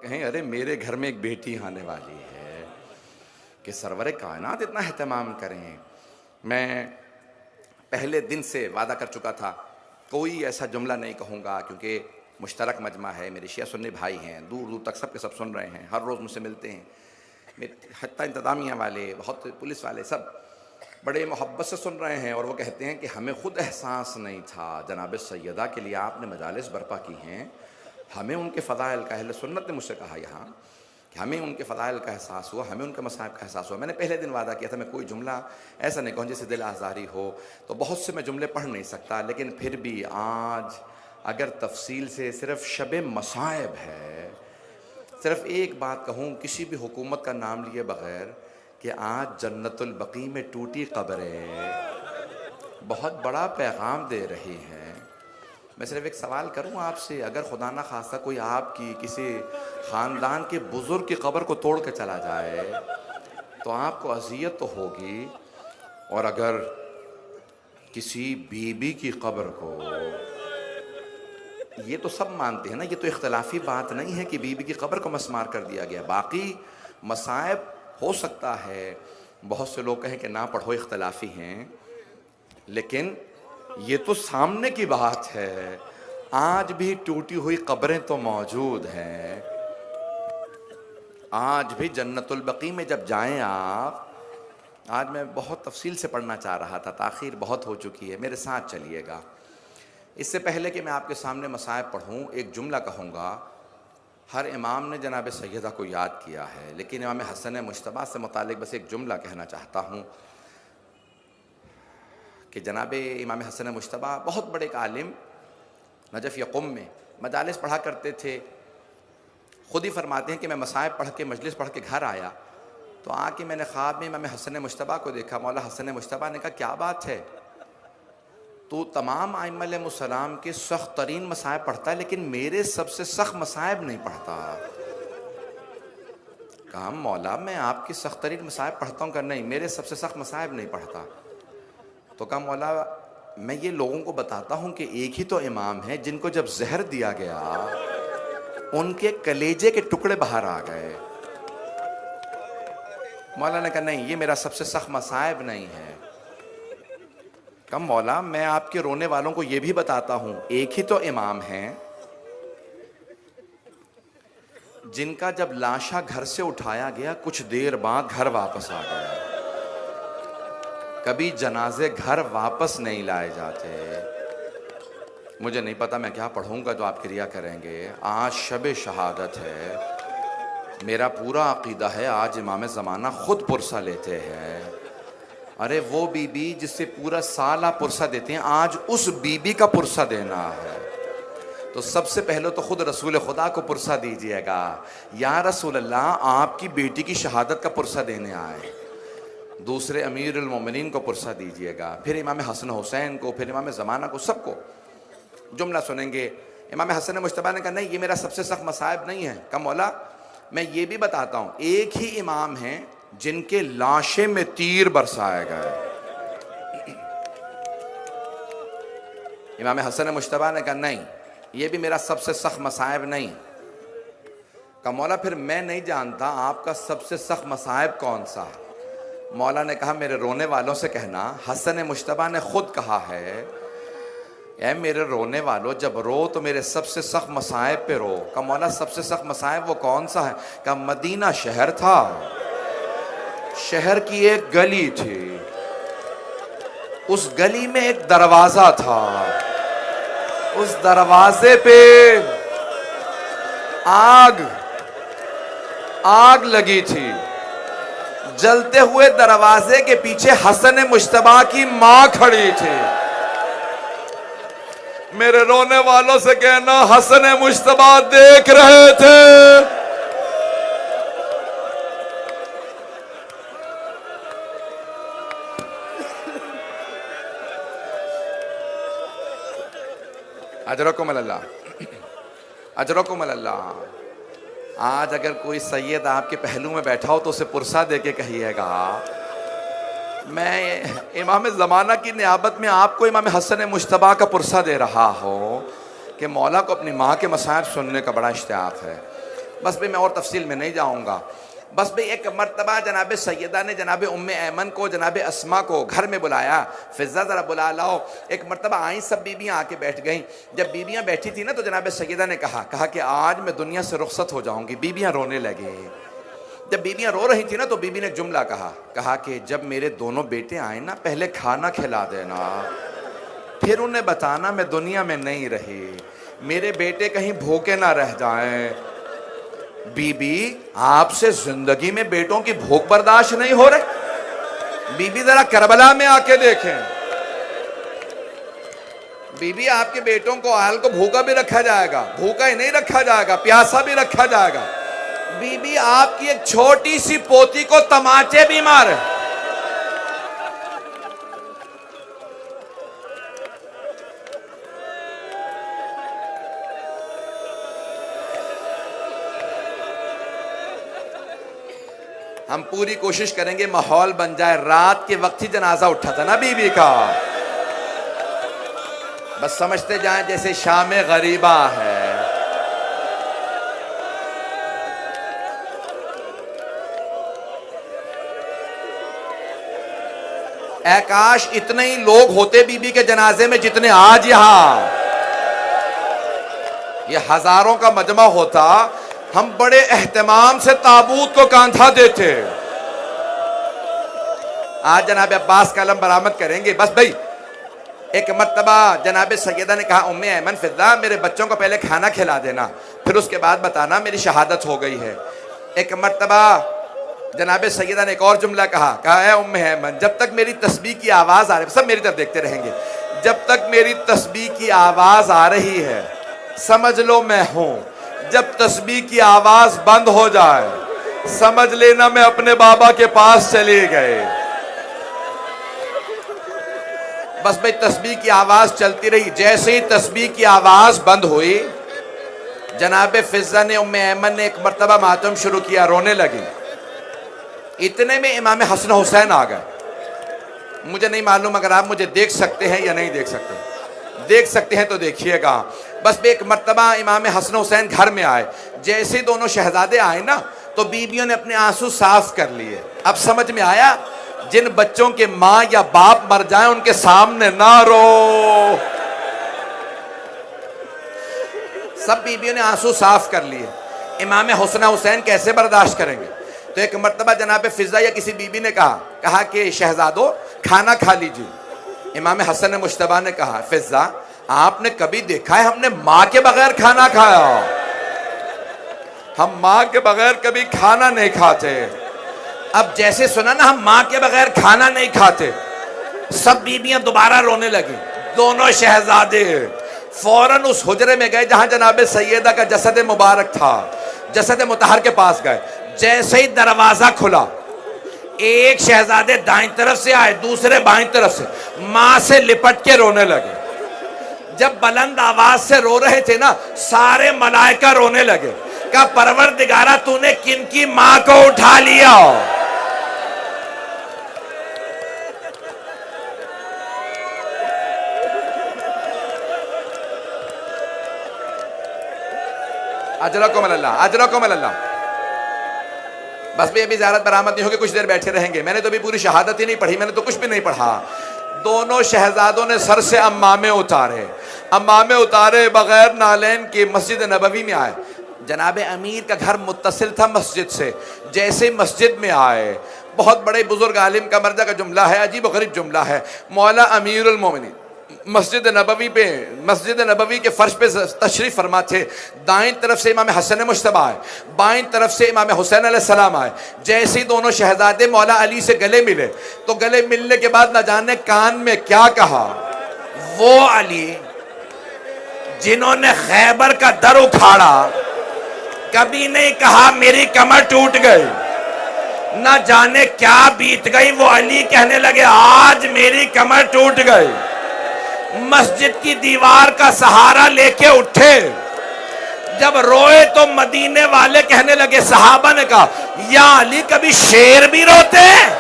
कहें अरे मेरे घर में एक बेटी आने वाली है कि सरवरे कायनात इतना एहतमाम करें। मैं पहले दिन से वादा कर चुका था कोई ऐसा जुमला नहीं कहूँगा, क्योंकि मुश्तरक मजमा है, मेरे शिया सुन्नी भाई हैं, दूर दूर तक सब के सब सुन रहे हैं, हर रोज़ मुझसे मिलते हैं, हत्ता इंतज़ामिया वाले, बहुत पुलिस वाले, सब बड़े मोहब्बत से सुन रहे हैं। और वो कहते हैं कि हमें ख़ुद एहसास नहीं था जनाब सैयदा के लिए आपने मजालिस बर्पा की हैं, हमें उनके फ़ज़ाइल का, अहले सुन्नत ने मुझसे कहा यहाँ कि हमें उनके फ़ज़ाइल का एहसास हुआ, हमें उनके मसाइब का एहसास हुआ। मैंने पहले दिन वादा किया था मैं कोई जुमला ऐसा नहीं कहूँ जिससे दिल आज़ारी हो, तो बहुत से मैं जुमले पढ़ नहीं सकता, लेकिन फिर भी आज अगर तफसील से सिर्फ शब मसाइब है, सिर्फ एक बात कहूँ किसी भी हुकूमत का नाम लिए बग़ैर कि आज जन्नतुल बकी में टूटी कब्रें बहुत बड़ा पैगाम दे रही हैं। मैं सिर्फ एक सवाल करूं आपसे, अगर खुदा ना खास्ता कोई आपकी किसी ख़ानदान के बुज़ुर्ग की कब्र को तोड़ के चला जाए तो आपको अज़ियत तो होगी, और अगर किसी बीबी की कब्र को, ये तो सब मानते हैं ना, ये तो इख्तलाफी बात नहीं है कि बीबी की कब्र को मसमार कर दिया गया, बाकी मसाइब हो सकता है बहुत से लोग कहें कि ना पढ़ो, इख्तलाफी हैं, लेकिन ये तो सामने की बात है। आज भी टूटी हुई कब्रें तो मौजूद हैं, आज भी जन्नतुल बकी में जब जाएं आप, आज मैं बहुत तफसील से पढ़ना चाह रहा था, ताख़ीर बहुत हो चुकी है, मेरे साथ चलिएगा। इससे पहले कि मैं आपके सामने मसाइब पढ़ूं, एक जुमला कहूँगा। हर इमाम ने जनाब सैयदा को याद किया है, लेकिन इमाम हसन मुश्तबा से मुतालिक बस एक जुमला कहना चाहता हूँ कि जनाब इमाम हसन मुश्तबा बहुत बड़े एक आलिम नजफ़ यक़ुम में मजालिस पढ़ा करते थे। ख़ुद ही फरमाते हैं कि मैं मसाइब पढ़ के, मजलिस पढ़ के घर आया तो आके मैंने ख्वाब में इमाम हसन मुश्तबा को देखा। मौला हसन मुश्तबा ने कहा क्या बात है, तो तमाम आइम्मा-ए-मुसलाम के सख्त तरीन मसाइब पढ़ता है लेकिन मेरे सबसे सख्त मसाइब नहीं पढ़ता। कहा मौला मैं आपकी सख्त तरीन मसाइब पढ़ता हूँ, कर नहीं, मेरे सबसे सख्त मसाइब नहीं पढ़ता। तो कहा मौला मैं ये लोगों को बताता हूँ कि एक ही तो इमाम है जिनको जब जहर दिया गया उनके कलेजे के टुकड़े बाहर आ गए। मौला ने कहा नहीं, ये मेरा सबसे सख्त मसाइब नहीं है। कम मौला मैं आपके रोने वालों को यह भी बताता हूं, एक ही तो इमाम हैं जिनका जब लाशा घर से उठाया गया कुछ देर बाद घर वापस आ गया। कभी जनाजे घर वापस नहीं लाए जाते। मुझे नहीं पता मैं क्या पढ़ूंगा जो आप क्रिया करेंगे। आज शब शहादत है, मेरा पूरा अकीदा है आज इमाम ज़माना खुद पुरसा लेते हैं। अरे वो बीबी जिससे पूरा साल आप पुरसा देते हैं, आज उस बीबी का पुरसा देना है। तो सबसे पहले तो खुद रसूल खुदा को पुरसा दीजिएगा, या रसूल अल्लाह आपकी बेटी की शहादत का पुरसा देने आए। दूसरे अमीरुल मोमिनीन को पुरसा दीजिएगा, फिर इमाम हसन हुसैन को, फिर इमाम ज़माना को, सबको। जुमला सुनेंगे। इमाम हसन मुश्तबा ने कहा नहीं, ये मेरा सबसे सख्त मसाइब नहीं है। कहा मौला मैं ये भी बताता हूँ, एक ही इमाम हैं जिनके लाशे में तीर बरसाए गए। इमाम हसन मुश्तबा ने कहा नहीं, ये भी मेरा सबसे सख्त मसाइब नहीं। कहा मौला फिर मैं नहीं जानता आपका सबसे सख्त मसाइब कौन सा है। मौला ने कहा मेरे रोने वालों से कहना, हसन मुश्तबा ने खुद कहा है ऐ मेरे रोने वालों जब रो तो मेरे सबसे सख्त मसाइब पे रो। कहा मौला सबसे सख्त मसाइब वो कौन सा है। कहा मदीना शहर था, शहर की एक गली थी, उस गली में एक दरवाजा था, उस दरवाजे पे आग लगी थी। जलते हुए दरवाजे के पीछे हसन मुश्तबा की मां खड़ी थी। मेरे रोने वालों से कहना हसन मुश्तबा देख रहे थे। अजरकुम अल्लाह, अजरकुम अल्लाह। आज अगर कोई सैयद आपके पहलू में बैठा हो तो उसे पुरसा दे के कहिएगा मैं इमाम ज़माना की नियाबत में आपको इमाम हसन मुश्तबा का पुरसा दे रहा हो कि मौला को अपनी माँ के मसाइब सुनने का बड़ा इश्तियाक़ है। बस भाई मैं और तफसील में नहीं जाऊंगा। बस भाई एक मर्तबा जनाब सैयदा ने जनाब उम्मे ऐमन को, जनाब अस्मा को घर में बुलाया, फिजा ज़रा बुला लाओ। एक मर्तबा आई, सब बीबियाँ आके बैठ गईं। जब बीबियाँ बैठी थी ना तो जनाब सैयदा ने कहा कि आज मैं दुनिया से रुखसत हो जाऊंगी। बीबियाँ रोने लगे। जब बीबियाँ रो रही थी ना तो बीबी ने एक जुमला कहा कि जब मेरे दोनों बेटे आए ना, पहले खाना खिला देना, फिर उन्हें बताना मैं दुनिया में नहीं रही, मेरे बेटे कहीं भूखे ना रह जाएं। बीबी, आपसे जिंदगी में बेटों की भूख बर्दाश्त नहीं हो रही? बीबी जरा करबला में आके देखें। बीबी, आपके बेटों को आल को भूखा भी रखा जाएगा, भूखा ही नहीं रखा जाएगा, प्यासा भी रखा जाएगा। बीबी, आपकी एक छोटी सी पोती को तमाचे भी मारे। हम पूरी कोशिश करेंगे माहौल बन जाए। रात के वक्त ही जनाजा उठा था ना बीबी का, बस समझते जाएं जैसे शाम गरीबा है। काश इतने ही लोग होते बीबी के जनाजे में जितने आज यहां, ये हजारों का मजमा होता, हम बड़े एहतमाम से ताबूत को कांधा देते। आज जनाब अब्बास का अलम बरामद करेंगे। बस भाई एक मर्तबा जनाब सैयदा ने कहा, उम्मे ऐमन फिजा, मेरे बच्चों को पहले खाना खिला देना, फिर उसके बाद बताना मेरी शहादत हो गई है। एक मर्तबा जनाब सैयदा ने एक और जुमला कहा है, उम्मे ऐमन, जब तक मेरी तस्बीह की आवाज़ आ रही, सब मेरी तरफ देखते रहेंगे, जब तक मेरी तस्बीह की आवाज़ आ रही है समझ लो मैं हूं, जब तस्बीह की आवाज़ बंद हो जाए समझ लेना मैं अपने बाबा के पास चले गए। बस भाई तस्बीह की आवाज़ चलती रही। जैसे ही तस्बीह की आवाज़ बंद हुई, जनाब फिजा ने, उम्मे ऐमन ने एक मर्तबा मातम शुरू किया, रोने लगी। इतने में इमाम हसन हुसैन आ गए। मुझे नहीं मालूम अगर आप मुझे देख सकते हैं या नहीं देख सकते, देख सकते हैं तो देखिएगा। बस एक मर्तबा इमाम हसन हुसैन घर में आए। जैसे दोनों शहजादे आए ना तो बीबियों ने अपने आंसू साफ कर लिए। अब समझ में आया, जिन बच्चों के माँ या बाप मर जाएं उनके सामने ना रो। सब बीबियों ने आंसू साफ कर लिए। इमाम हसन हुसैन कैसे बर्दाश्त करेंगे? तो एक मर्तबा जनाब फिजा या किसी बीबी ने कहा कि शहजादो खाना खा लीजिए। इमाम हसन मुश्तबा ने कहा, फिजा आपने कभी देखा है हमने माँ के बगैर खाना खाया? हम माँ के बगैर कभी खाना नहीं खाते। अब जैसे सुना ना हम माँ के बगैर खाना नहीं खाते, सब बीबियां दोबारा रोने लगी। दोनों शहजादे फौरन उस हुजरे में गए जहां जनाब सैयदा का जसद मुबारक था, जसद मुतहर के पास गए। जैसे ही दरवाजा खुला, एक शहजादे दाईं तरफ से आए, दूसरे बाईं तरफ से, मां से लिपट के रोने लगे। जब बुलंद आवाज से रो रहे थे ना, सारे मलाइका रोने लगे। कहा, परवरदिगारा तूने किनकी मां को उठा लिया? अजरकुमुल्लाह, अजरकुमुल्लाह। बस भी अभी ज़ियारत बरामद नहीं होगी, कुछ देर बैठे रहेंगे। मैंने तो अभी पूरी शहादत ही नहीं पढ़ी, मैंने तो कुछ भी नहीं पढ़ा। दोनों शहजादों ने सर से अम्मामे उतारे, अम्मामे उतारे बगैर नालैन के मस्जिद नबवी में आए। जनाब अमीर का घर मुत्तसिल था मस्जिद से। जैसे मस्जिद में आए, बहुत बड़े बुजुर्ग आलिम का मर्जा का जुमला है, अजीब गरीब जुमला है। मौला अमीरुल मोमिनीन मस्जिद नबवी के फर्श पे तशरीफ फरमा थे। दाईं तरफ से इमाम हसन मुश्तबा आए, बाईं तरफ से इमाम हुसैन अलैहिस्सलाम आए। जैसे ही दोनों शहजादे मौला अली से गले मिले तो गले मिलने के बाद न जाने कान में क्या कहा। वो अली जिन्होंने खैबर का दर उखाड़ा, कभी नहीं कहा मेरी कमर टूट गई, न जाने क्या बीत गई। वो अली कहने लगे आज मेरी कमर टूट गई। मस्जिद की दीवार का सहारा लेके उठे। जब रोए तो मदीने वाले कहने लगे, सहाबा ने कहा, या अली कभी शेर भी रोते हैं?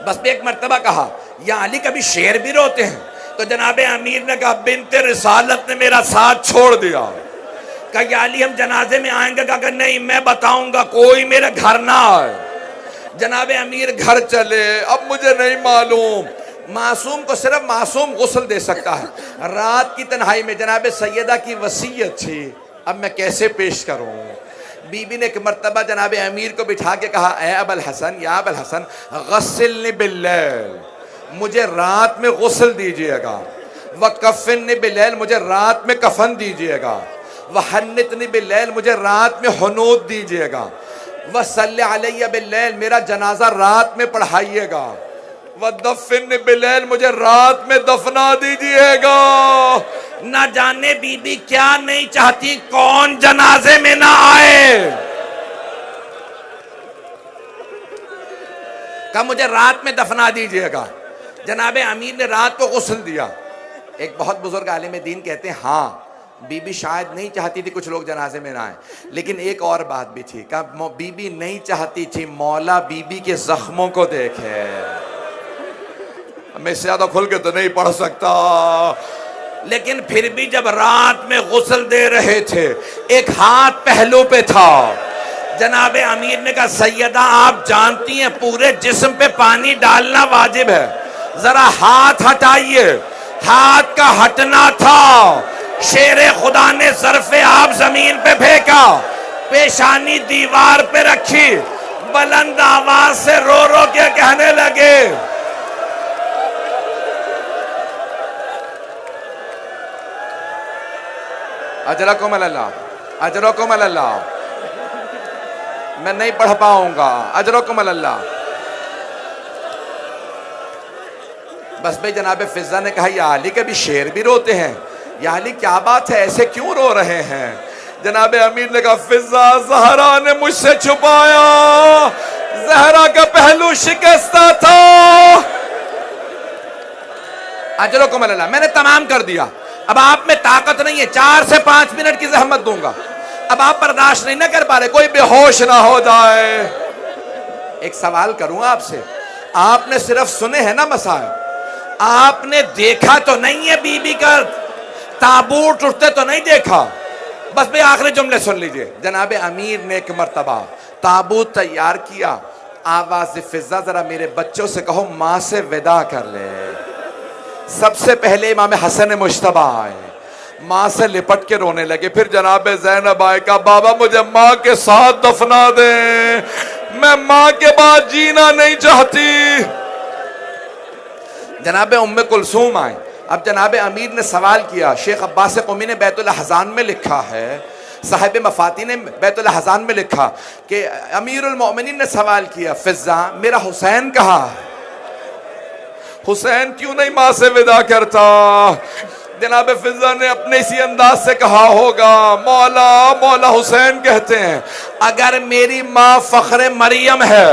बस पे एक मर्तबा कहा, या अली कभी शेर भी रोते हैं? तो जनाबे अमीर ने कहा, बिन्ते रिसालत ने मेरा साथ छोड़ दिया। कहा, या अली हम जनाजे में आएंगे? कहा नहीं, मैं बताऊंगा, कोई मेरे घर ना आए। जनाबे अमीर घर चले, अब मुझे नहीं मालूम, मासूम को सिर्फ मासूम गुस्ल दे सकता है। रात की तन्हाई में जनाबे सैयदा की वसीयत थी, अब मैं कैसे पेश करूं? बीबी ने एक मर्तबा जनाबे अमीर को बिठा के कहा, ए अबुल हसन, या अबुल हसन, गस्सिलनी बिल्लैल, मुझे रात में गुस्ल दीजिएगा। व कफ़िनी बिल्लैल, मुझे रात में कफन दीजिएगा। व हन्नितनी बिल्लैल, मुझे रात में हुनूत दीजिएगा। व सल्ले अलैया बिल्लैल, मेरा जनाजा रात में पढ़ाइएगा। व दफिन बिल्लैल, मुझे रात में दफना दीजिएगा। ना जाने बीबी क्या नहीं चाहती, कौन जनाजे में ना आए। कहा मुझे रात में दफना दीजिएगा। जनाबे अमीर ने रात को गुस्ल दिया। एक बहुत बुजुर्ग आलिम दीन कहते हैं, हाँ बीबी शायद नहीं चाहती थी कुछ लोग जनाजे में ना आए, लेकिन एक और बात भी थी। कहा बीबी नहीं चाहती थी मौला बीबी के जख्मों को देखे। मैं ज्यादा खुल के तो नहीं पढ़ सकता, लेकिन फिर भी जब रात में गुस्ल दे रहे थे, एक हाथ पहलू पे था। जनाबे अमीर ने कहा, सैयदा आप जानती हैं पूरे जिस्म पे पानी डालना वाजिब है, जरा हाथ हटाइए। हाथ का हटना था, शेरे खुदा ने ज़र्फ़े आप जमीन पे फेंका, पेशानी दीवार पे रखी, बुलंद आवाज से रो रो के कहने लगे, अजरकुम अल्लाह, अजरकुम अल्लाह, मैं नहीं पढ़ पाऊंगा, अजरकुम अल्लाह। बस भाई जनाबे फिजा ने कहा, या अली कभी शेर भी रोते हैं? या अली क्या बात है, ऐसे क्यों रो रहे हैं? जनाबे अमीर ने कहा, फिजा ज़हरा ने मुझसे छुपाया, ज़हरा का पहलू शिकस्ता था। अजरकुम अल्लाह, मैंने तमाम कर दिया, अब आप में ताकत नहीं है, 4 से 5 मिनट की जहमत दूंगा, अब आप बर्दाश्त नहीं ना कर पा रहे, कोई बेहोश ना हो जाए। एक सवाल करूं आपसे, आपने सिर्फ सुने हैं ना मसाइल, आपने देखा तो नहीं है बीबी का ताबूत उठते तो नहीं देखा? बस भाई आखिरी जुमले सुन लीजिए। जनाबे अमीर ने एक मर्तबा ताबूत तैयार किया, आवाज फिजा जरा मेरे बच्चों से कहो माँ से विदा कर ले। सबसे पहले इमाम हसन मुश्तबा आए, माँ से लिपट के रोने लगे। फिर जनाबे ज़ैनब आए, का बाबा मुझे माँ के साथ दफना दे, मैं माँ के बाद जीना नहीं चाहती। जनाबे उम्मे कुलसूम आए। अब जनाबे अमीर ने सवाल किया, शेख अब्बास क़ौमी ने बैतुल हज़ान में लिखा है, साहिब मफाती ने बैतुल हज़ान में लिखा कि अमीरुल मोमिनीन ने सवाल किया, फिजा मेरा हुसैन कहाँ है? हुसैन क्यों नहीं माँ से विदा करता? जनाब फिजा ने अपने इसी अंदाज से कहा होगा, मौला मौला हुसैन कहते हैं, अगर मेरी माँ फ़ख्र मरियम है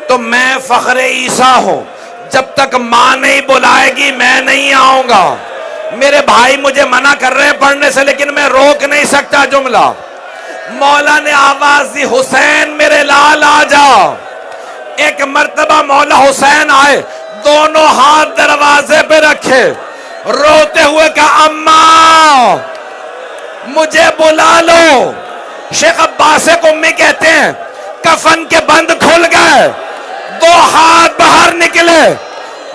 तो मैं फ़ख्र ईसा हूँ, जब तक माँ नहीं बुलाएगी मैं नहीं आऊंगा। मेरे भाई मुझे मना कर रहे हैं पढ़ने से, लेकिन मैं रोक नहीं सकता जुमला। मौला ने आवाज दी, हुसैन मेरे लाल आ जा। एक मर्तबा मौला हुसैन आए, दोनों हाथ दरवाजे पे रखे, रोते हुए कहा, अम्मा मुझे बुला लो। शेख अब्बास क़ौमी कहते हैं, कफन के बंद खुल गए, 2 हाथ बाहर निकले।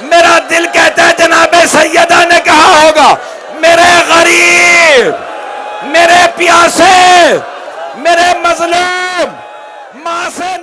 मेरा दिल कहता है जनाबे सैयदा ने कहा होगा, मेरे गरीब, मेरे प्यासे, मेरे मजलूम माँ से